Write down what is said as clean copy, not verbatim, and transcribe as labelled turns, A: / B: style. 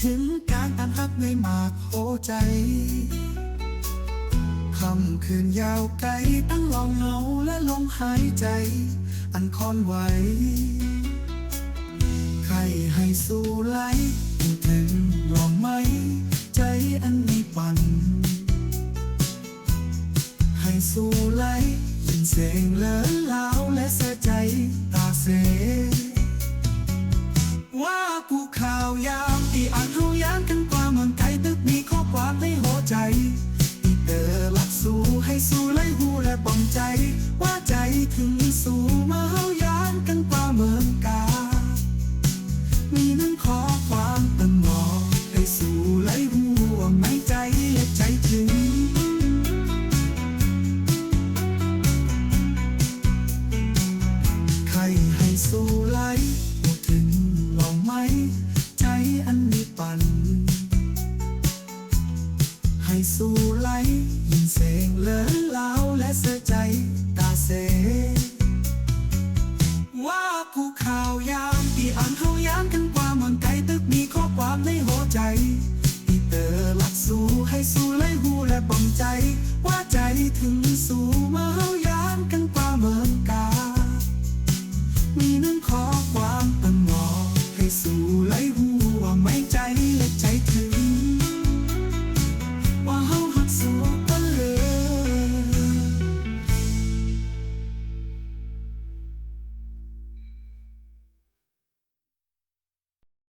A: ถึงการอ่านฮักในหมากโหใจคำคืนยาวไกลตั้งลองเงาและลมหายใจอันคอนไหวใครให้สู้ไหลถึงลองไหมใจอันนี้ปั่นให้สู้ไหลยินเสียงเลินลาวและเสียใจตาเสว่าผู้ข่าวยามที่อ่านเฮายานกันกว่าเมืองไทยตึกมีข้อความในหัวใจที่เตอหลักสู้ให้สู้ไล่หูและป้องใจว่าใจถึงสู้มาเฮายานกันกว่าเมืองกามีนั้นขอความตงอให้สู้ไล่หูว่าไม่ใจและใจถึงใครให้สู้ไล่ถึงลองไหมใจอันนี้ปั่นให้สู้ไหลยินเสียงเลินลาวและเสียใจตาเสว่าผู้ข่าวยามที่อ่านเฮายานกัน